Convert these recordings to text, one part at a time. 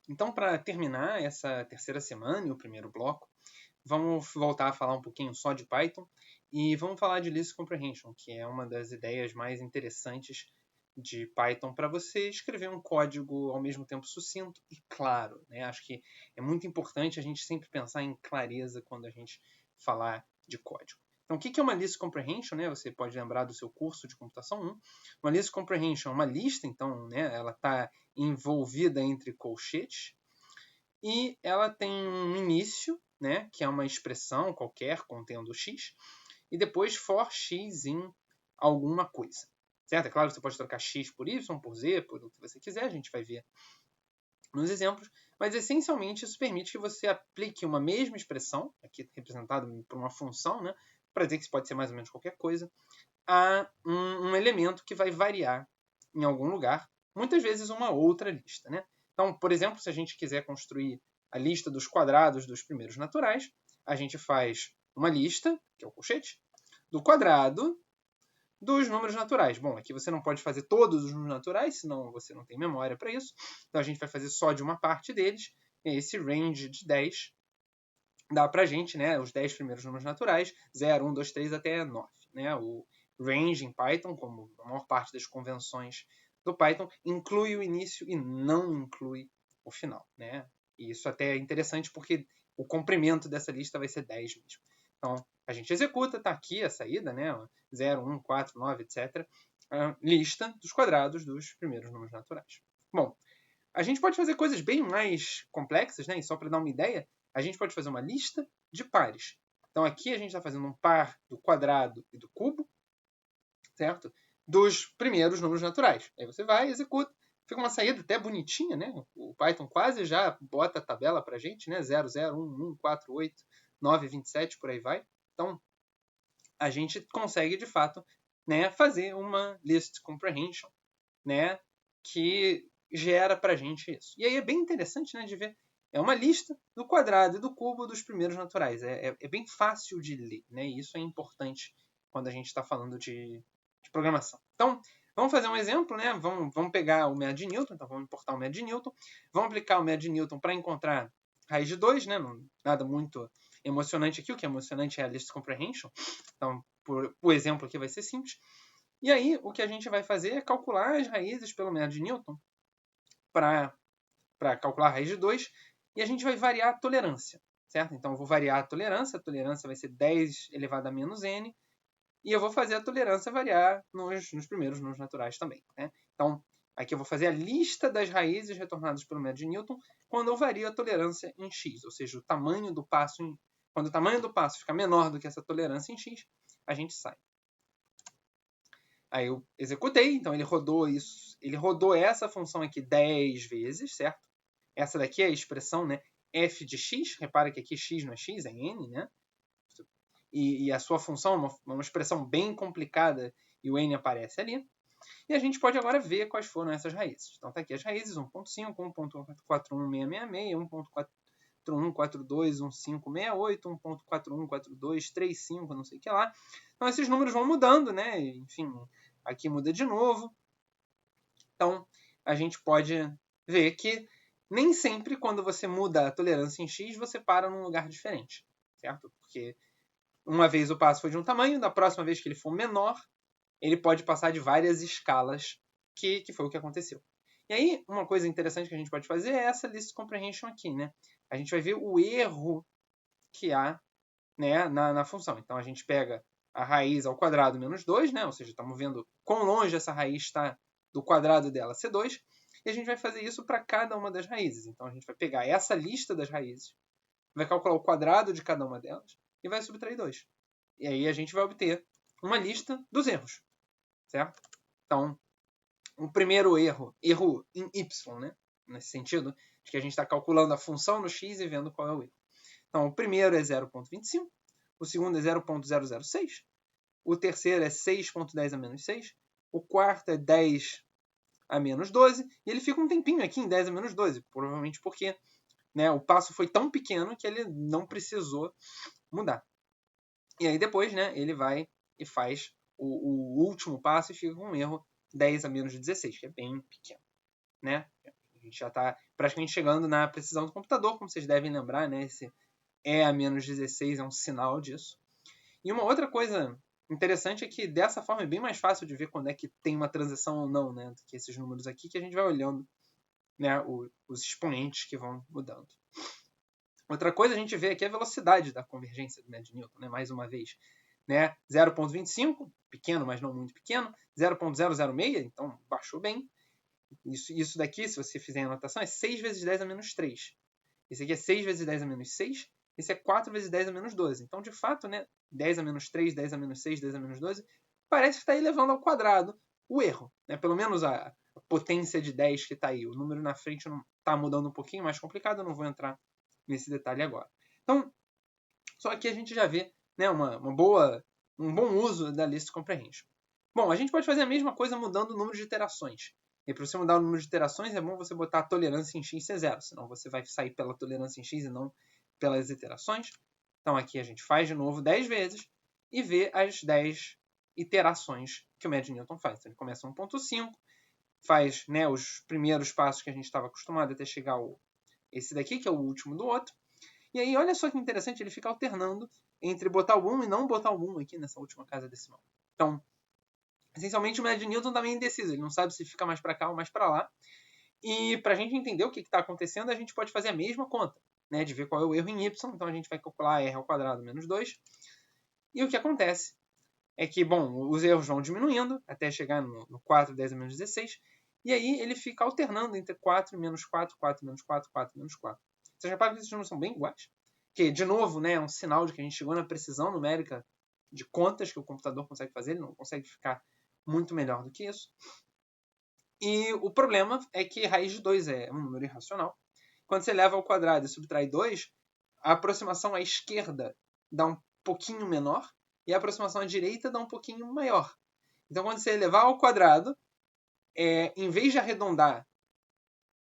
Então, para terminar essa terceira semana e o primeiro bloco, vamos voltar a falar um pouquinho só de Python e vamos falar de List Comprehension, que é uma das ideias mais interessantes de Python para você escrever um código ao mesmo tempo sucinto e claro, né? Acho que é muito importante a gente sempre pensar em clareza quando a gente falar de código. Então, o que é uma List Comprehension? Né? Você pode lembrar do seu curso de computação 1. Uma List Comprehension é uma lista, então, né, ela está envolvida entre colchetes e ela tem um início, né, que é uma expressão qualquer contendo x, e depois for x em alguma coisa. Certo? É claro que você pode trocar x por y, por z, por o que você quiser, a gente vai ver nos exemplos, mas essencialmente isso permite que você aplique uma mesma expressão, aqui representada por uma função, né, para dizer que isso pode ser mais ou menos qualquer coisa, a um elemento que vai variar em algum lugar, muitas vezes uma outra lista. Né? Então, por exemplo, se a gente quiser construir a lista dos quadrados dos primeiros naturais, a gente faz uma lista, que é o colchete, do quadrado dos números naturais. Bom, aqui você não pode fazer todos os números naturais, senão você não tem memória para isso. Então a gente vai fazer só de uma parte deles. E esse range de 10 dá para a gente, né, os 10 primeiros números naturais, 0, 1, 2, 3 até 9. Né? O range em Python, como a maior parte das convenções do Python, inclui o início e não inclui o final. Né? E isso até é interessante porque o comprimento dessa lista vai ser 10 mesmo. Então, a gente executa, está aqui a saída, né? 0, 1, 4, 9, etc. A lista dos quadrados dos primeiros números naturais. Bom, a gente pode fazer coisas bem mais complexas, né? E só para dar uma ideia, a gente pode fazer uma lista de pares. Então aqui a gente está fazendo um par do quadrado e do cubo, certo? Dos primeiros números naturais. Aí você vai, executa, fica uma saída até bonitinha, né? O Python quase já bota a tabela para a gente, né? 0, 0, 1, 1, 4, 8, 9, 27, por aí vai. Então a gente consegue de fato, né, fazer uma list comprehension, né, que gera para a gente isso. E aí é bem interessante, né, de ver. É uma lista do quadrado e do cubo dos primeiros naturais. É bem fácil de ler, né? E isso é importante quando a gente está falando de programação. Então, vamos fazer um exemplo, né? Vamos pegar o método de Newton, então vamos importar o método de Newton. Vamos aplicar o método de Newton para encontrar raiz de 2, né? Nada muito emocionante aqui. O que é emocionante é a list comprehension. Então, o exemplo aqui vai ser simples. E aí, o que a gente vai fazer é calcular as raízes pelo método de Newton para calcular a raiz de 2 e a gente vai variar a tolerância, certo? Então, eu vou variar a tolerância vai ser 10 elevado a menos n, e eu vou fazer a tolerância variar nos primeiros números naturais também. Né? Então, aqui eu vou fazer a lista das raízes retornadas pelo método de Newton quando eu vario a tolerância em x, ou seja, o tamanho do passo quando o tamanho do passo fica menor do que essa tolerância em x, a gente sai. Aí eu executei, então ele rodou isso, ele rodou essa função aqui 10 vezes, certo? Essa daqui é a expressão, né, f de x, repara que aqui x não é x, é n, né? E a sua função é uma expressão bem complicada e o n aparece ali. E a gente pode agora ver quais foram essas raízes. Então tá aqui as raízes 1.5, 1.41666, 1.41421568, 1.414235, não sei o que lá. Então esses números vão mudando, né? Enfim, aqui muda de novo. Então a gente pode ver que nem sempre quando você muda a tolerância em x, você para num lugar diferente, certo? Porque uma vez o passo foi de um tamanho, da próxima vez que ele for menor, ele pode passar de várias escalas, que foi o que aconteceu. E aí, uma coisa interessante que a gente pode fazer é essa list comprehension aqui, né? A gente vai ver o erro que há, né, na função. Então, a gente pega a raiz ao quadrado menos 2, né? Ou seja, estamos vendo quão longe essa raiz está do quadrado dela, C2, e a gente vai fazer isso para cada uma das raízes. Então, a gente vai pegar essa lista das raízes, vai calcular o quadrado de cada uma delas e vai subtrair 2. E aí a gente vai obter uma lista dos erros, certo? Então, o primeiro erro em y, né? Nesse sentido, de que a gente está calculando a função no x e vendo qual é o erro. Então, o primeiro é 0.25, o segundo é 0.006, o terceiro é 6.10 a menos 6, o quarto é 10 a menos 12, e ele fica um tempinho aqui em 10 a menos 12, provavelmente porque, né, o passo foi tão pequeno que ele não precisou mudar. E aí depois, né, ele vai e faz o último passo e fica com um erro 10 a menos 16, que é bem pequeno. Né? A gente já está praticamente chegando na precisão do computador, como vocês devem lembrar, né? Esse E a menos 16 é um sinal disso. E uma outra coisa interessante é que dessa forma é bem mais fácil de ver quando é que tem uma transição ou não, né? Do que esses números aqui, que a gente vai olhando, né, os expoentes que vão mudando. Outra coisa a gente vê aqui é a velocidade da convergência do médio de Newton, né? Mais uma vez. Né? 0,25, pequeno, mas não muito pequeno. 0,006, então baixou bem. Isso daqui, se você fizer a anotação, é 6 vezes 10 a menos 3. Esse aqui é 6 vezes 10 a menos 6. Esse é 4 vezes 10 a menos 12. Então, de fato, né, 10 a menos 3, 10 a menos 6, 10 a menos 12, parece que está elevando ao quadrado o erro. Né? Pelo menos a potência de 10 que está aí. O número na frente não está mudando um pouquinho, mais complicado, eu não vou entrar nesse detalhe agora. Então, só aqui a gente já vê, né, um bom uso da list comprehension. Bom, a gente pode fazer a mesma coisa mudando o número de iterações. E para você mudar o número de iterações, é bom você botar a tolerância em x ser 0, senão você vai sair pela tolerância em x e não pelas iterações. Então aqui a gente faz de novo 10 vezes e vê as 10 iterações que o médio Newton faz. Então ele começa 1.5, faz, né, os primeiros passos que a gente estava acostumado até chegar esse daqui, que é o último do outro. E aí, olha só que interessante, ele fica alternando entre botar o 1 e não botar o 1 aqui nessa última casa decimal. Então, essencialmente, o médio de Newton também é indeciso. Ele não sabe se fica mais para cá ou mais para lá. E para a gente entender o que está acontecendo, a gente pode fazer a mesma conta, né, de ver qual é o erro em y. Então, a gente vai calcular r ao quadrado menos 2. E o que acontece é que, bom, os erros vão diminuindo até chegar no 4, 10 a menos 16. E aí, ele fica alternando entre 4 e menos 4, 4 menos 4, 4 menos 4. Vocês reparam que esses números são bem iguais? Que, de novo, né, é um sinal de que a gente chegou na precisão numérica de contas que o computador consegue fazer. Ele não consegue ficar muito melhor do que isso. E o problema é que raiz de 2 é um número irracional. Quando você leva ao quadrado e subtrai 2, a aproximação à esquerda dá um pouquinho menor e a aproximação à direita dá um pouquinho maior. Então, quando você levar ao quadrado, em vez de arredondar,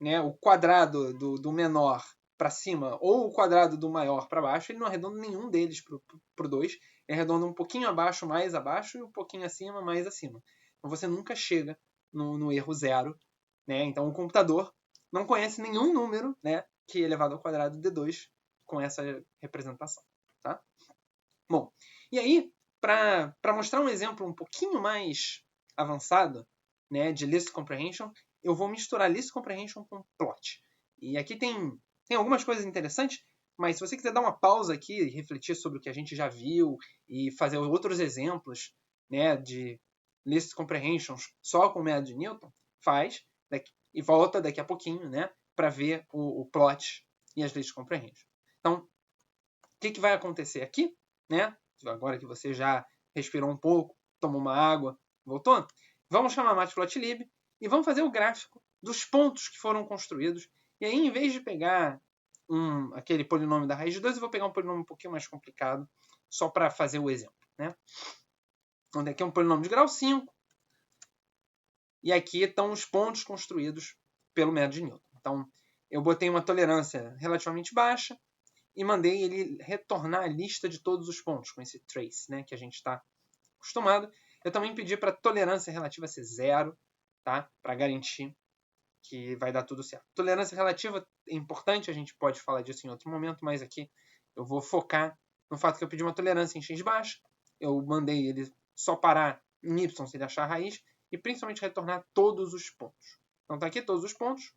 né, o quadrado do menor para cima ou o quadrado do maior para baixo, ele não arredonda nenhum deles para o 2. Ele arredonda um pouquinho abaixo, mais abaixo, e um pouquinho acima, mais acima. Então você nunca chega no erro zero. Né? Então o computador não conhece nenhum número, né, que é elevado ao quadrado de 2 com essa representação. Tá? Bom, e aí, para mostrar um exemplo um pouquinho mais avançado, né, de list comprehension, eu vou misturar list comprehension com plot. E aqui tem algumas coisas interessantes, mas se você quiser dar uma pausa aqui e refletir sobre o que a gente já viu e fazer outros exemplos, né, de list comprehensions só com o método de Newton, faz e volta daqui a pouquinho, né, para ver o plot e as list comprehension. Então, o que vai acontecer aqui? Né? Agora que você já respirou um pouco, tomou uma água, voltou, vamos chamar Matplotlib e vamos fazer o gráfico dos pontos que foram construídos. E aí, em vez de pegar aquele polinômio da raiz de 2, eu vou pegar um polinômio um pouquinho mais complicado, só para fazer o exemplo. Né? Onde aqui é um polinômio de grau 5, e aqui estão os pontos construídos pelo método de Newton. Então, eu botei uma tolerância relativamente baixa, e mandei ele retornar a lista de todos os pontos, com esse trace, né, que a gente está acostumado. Eu também pedi para a tolerância relativa ser 0, tá? Para garantir que vai dar tudo certo. Tolerância relativa é importante, a gente pode falar disso em outro momento, mas aqui eu vou focar no fato que eu pedi uma tolerância em x baixa, eu mandei ele só parar em y se ele achar a raiz, e principalmente retornar todos os pontos. Então está aqui todos os pontos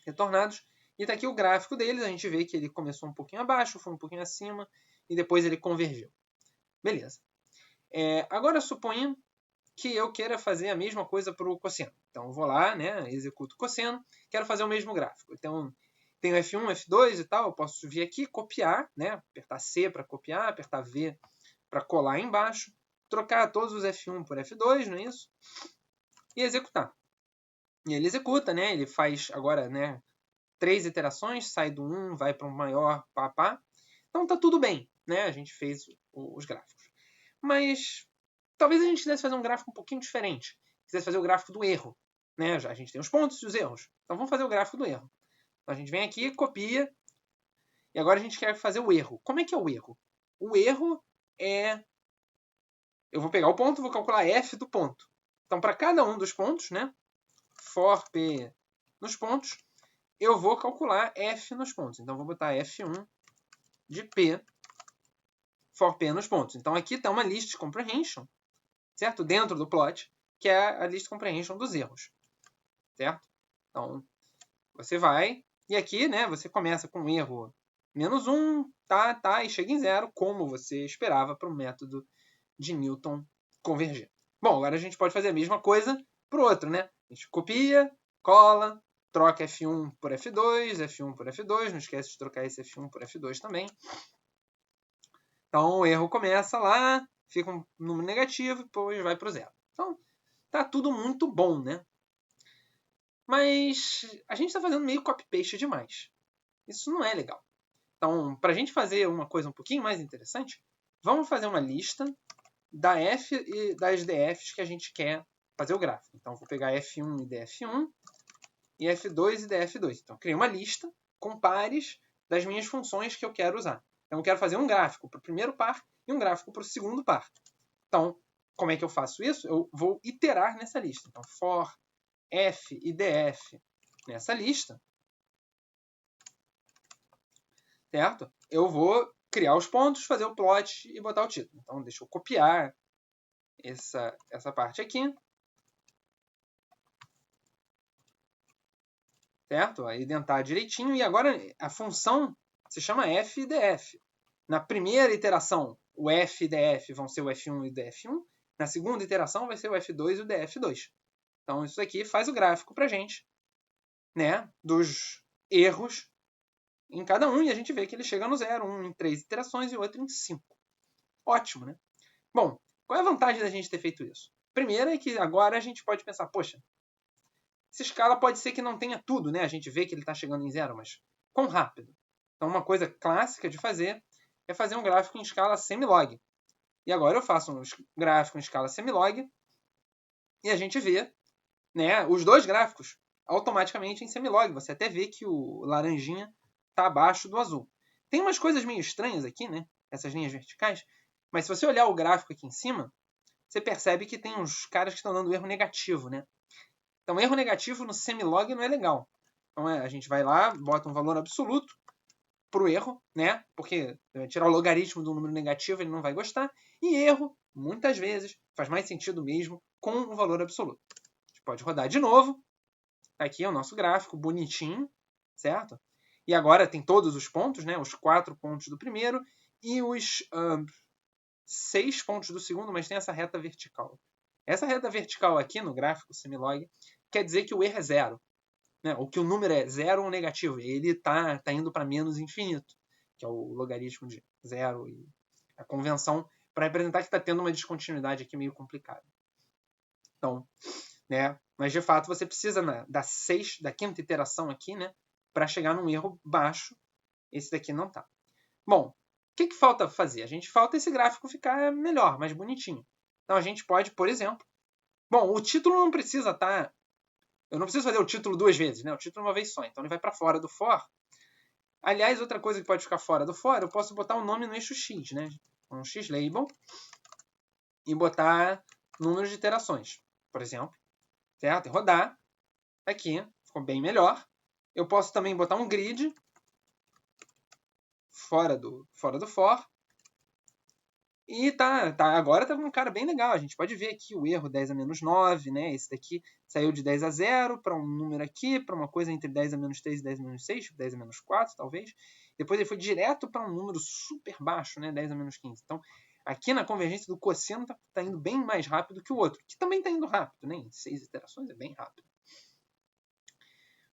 retornados, e está aqui o gráfico deles. A gente vê que ele começou um pouquinho abaixo, foi um pouquinho acima, e depois ele convergiu. Beleza. Agora suponha que eu queira fazer a mesma coisa para o cosseno. Então eu vou lá, né, executo o cosseno, quero fazer o mesmo gráfico. Então tenho F1, F2 e tal, eu posso vir aqui, copiar, né, apertar C para copiar, apertar V para colar embaixo, trocar todos os F1 por F2, não é isso? E executar. E ele executa, né, ele faz agora, né, 3 iterações, sai do 1, vai para um maior, pá. Então tá tudo bem, né? A gente fez os gráficos. Mas talvez a gente quisesse fazer um gráfico um pouquinho diferente. Quisesse fazer o gráfico do erro. Né? Já a gente tem os pontos e os erros. Então vamos fazer o gráfico do erro. Então a gente vem aqui, copia, e agora a gente quer fazer o erro. Como é que é o erro? O erro é... Eu vou pegar o ponto, vou calcular f do ponto. Então para cada um dos pontos, né? For p nos pontos, eu vou calcular F nos pontos. Então, vou botar F1 de P for P nos pontos. Então, aqui está uma list comprehension, certo? Dentro do plot, que é a list comprehension dos erros, certo? Então, você vai, e aqui, né, você começa com um erro -1, tá, e chega em 0, como você esperava para o método de Newton converger. Bom, agora a gente pode fazer a mesma coisa para o outro, né? A gente copia, cola, troca F1 por F2, F1 por F2, não esquece de trocar esse F1 por F2 também. Então, o erro começa lá, fica um número negativo e depois vai para o 0. Então, tá tudo muito bom, né? Mas a gente está fazendo meio copy-paste demais. Isso não é legal. Então, para a gente fazer uma coisa um pouquinho mais interessante, vamos fazer uma lista da F e das DFs que a gente quer fazer o gráfico. Então, vou pegar F1 e DF1 e F2 e DF2. Então, criei uma lista com pares das minhas funções que eu quero usar. Então, eu quero fazer um gráfico para o primeiro par e um gráfico para o segundo par. Então, como é que eu faço isso? Eu vou iterar nessa lista. Então, for F e DF nessa lista, certo? Eu vou criar os pontos, fazer o plot e botar o título. Então, deixa eu copiar essa parte aqui. Certo? Aí identar direitinho. E agora a função se chama f e df. Na primeira iteração, o f e df vão ser o f1 e o df1. Na segunda iteração, vai ser o f2 e o df2. Então, isso aqui faz o gráfico para a gente, né, dos erros em cada um. E a gente vê que ele chega no 0, um em 3 iterações e o outro em 5. Ótimo, né? Bom, qual é a vantagem da gente ter feito isso? Primeiro é que agora a gente pode pensar, poxa, essa escala pode ser que não tenha tudo, né? A gente vê que ele está chegando em 0, mas quão rápido? Então, uma coisa clássica de fazer é fazer um gráfico em escala semilog. E agora eu faço um gráfico em escala semilog e a gente vê, né, os dois gráficos automaticamente em semilog. Você até vê que o laranjinha está abaixo do azul. Tem umas coisas meio estranhas aqui, né? Essas linhas verticais. Mas se você olhar o gráfico aqui em cima, você percebe que tem uns caras que estão dando erro negativo, né? Então, erro negativo no semilog não é legal. Então, a gente vai lá, bota um valor absoluto para o erro, né? Porque tirar o logaritmo do número negativo ele não vai gostar. E erro, muitas vezes, faz mais sentido mesmo com um valor absoluto. A gente pode rodar de novo. Aqui é o nosso gráfico, bonitinho, certo? E agora tem todos os pontos, né? Os 4 pontos do primeiro e os 6 pontos do segundo, mas tem essa reta vertical. Essa reta vertical aqui no gráfico semilog quer dizer que o erro é 0. Né? Ou que o número é 0 ou negativo. Ele está indo para menos infinito, que é o logaritmo de 0. E a convenção para representar que está tendo uma descontinuidade aqui meio complicada. Então, né? Mas de fato você precisa da quinta iteração aqui, né? Para chegar num erro baixo. Esse daqui não está. Bom, o que falta fazer? A gente falta esse gráfico ficar melhor, mais bonitinho. Então a gente pode, por exemplo... Bom, o título não precisa estar... Eu não preciso fazer o título 2 vezes, né? O título uma vez só. Então ele vai para fora do for. Aliás, outra coisa que pode ficar fora do for, eu posso botar um nome no eixo X, né? Um X-label. E botar número de iterações, por exemplo. Certo? E rodar. Aqui. Ficou bem melhor. Eu posso também botar um grid fora do for. E agora tá com um cara bem legal. A gente pode ver aqui o erro 10 a menos 9, né? Esse daqui saiu de 10 a 0 para um número aqui, para uma coisa entre 10 a menos 3 e 10 a menos 6, 10 a menos 4, talvez. Depois ele foi direto para um número super baixo, né? 10 a menos 15. Então, aqui na convergência do cosseno tá indo bem mais rápido que o outro, que também tá indo rápido, né? Em 6 iterações é bem rápido.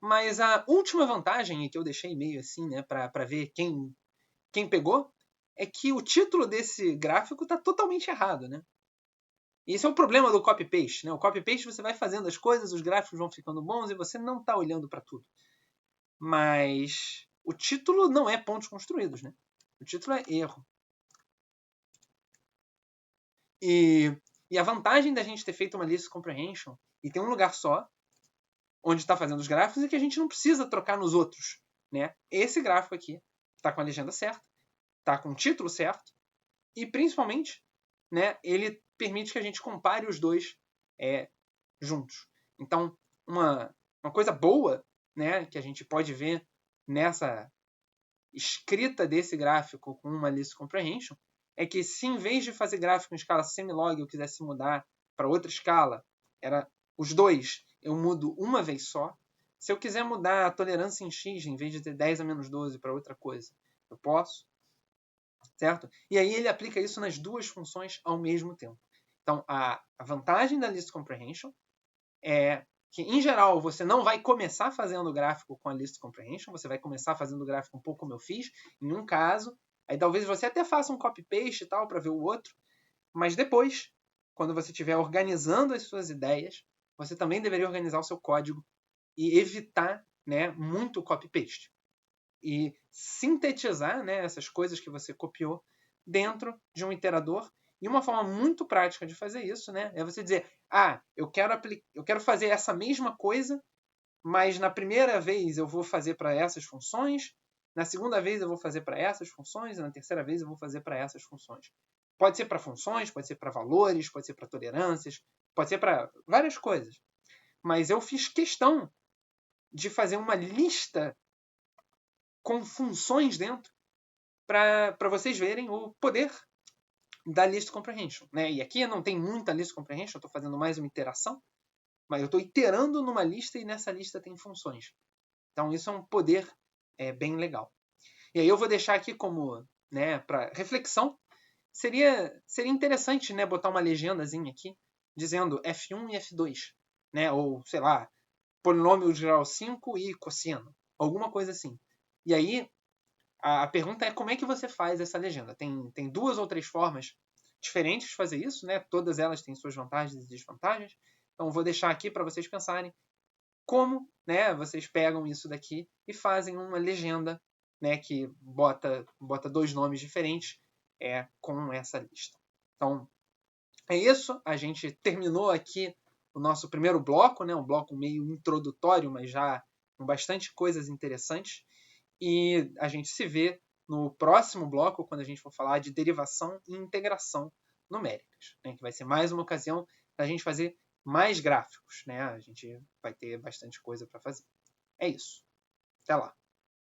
Mas a última vantagem que eu deixei meio assim, né? Para ver quem pegou, é que o título desse gráfico está totalmente errado, né? Esse é o problema do copy-paste, né? O copy-paste você vai fazendo as coisas, os gráficos vão ficando bons e você não está olhando para tudo. Mas o título não é pontos construídos, né? O título é erro. E a vantagem da gente ter feito uma list comprehension e ter um lugar só onde está fazendo os gráficos é que a gente não precisa trocar nos outros, né? Esse gráfico aqui está com a legenda certa, está com o título certo e, principalmente, né, ele permite que a gente compare os dois juntos. Então, uma coisa boa né, que a gente pode ver nessa escrita desse gráfico com uma list comprehension, é que se em vez de fazer gráfico em escala semilog eu quisesse mudar para outra escala, era os dois, eu mudo uma vez só. Se eu quiser mudar a tolerância em x, em vez de ter 10 a menos 12 para outra coisa, eu posso, certo? E aí ele aplica isso nas duas funções ao mesmo tempo. Então, a vantagem da list comprehension é que, em geral, você não vai começar fazendo o gráfico com a list comprehension, você vai começar fazendo o gráfico um pouco como eu fiz, em um caso, aí talvez você até faça um copy-paste e tal para ver o outro, mas depois, quando você estiver organizando as suas ideias, você também deveria organizar o seu código e evitar, né, muito copy-paste. E sintetizar, né, essas coisas que você copiou dentro de um iterador. E uma forma muito prática de fazer isso, né, é você dizer: eu quero fazer essa mesma coisa, mas na primeira vez eu vou fazer para essas funções, na segunda vez eu vou fazer para essas funções, e na terceira vez eu vou fazer para essas funções. Pode ser para funções, pode ser para valores, pode ser para tolerâncias, pode ser para várias coisas. Mas eu fiz questão de fazer uma lista com funções dentro para vocês verem o poder da list comprehension, né? E aqui não tem muita list comprehension, eu estou fazendo mais uma iteração, mas eu estou iterando numa lista e nessa lista tem funções. Então isso é um poder bem legal. E aí eu vou deixar aqui como, né, para reflexão. Seria interessante, né, botar uma legendazinha aqui dizendo F1 e F2, né? Ou sei lá, polinômio de grau 5 e cosseno, alguma coisa assim. E aí a pergunta é como é que você faz essa legenda. Tem duas ou três formas diferentes de fazer isso, né? Todas elas têm suas vantagens e desvantagens. Então vou deixar aqui para vocês pensarem como, né, vocês pegam isso daqui e fazem uma legenda, né, que bota dois nomes diferentes com essa lista. Então é isso. A gente terminou aqui o nosso primeiro bloco, né? Um bloco meio introdutório, mas já com bastante coisas interessantes. E a gente se vê no próximo bloco, quando a gente for falar de derivação e integração numéricas, né? Que vai ser mais uma ocasião da gente fazer mais gráficos, né? A gente vai ter bastante coisa para fazer. É isso. Até lá.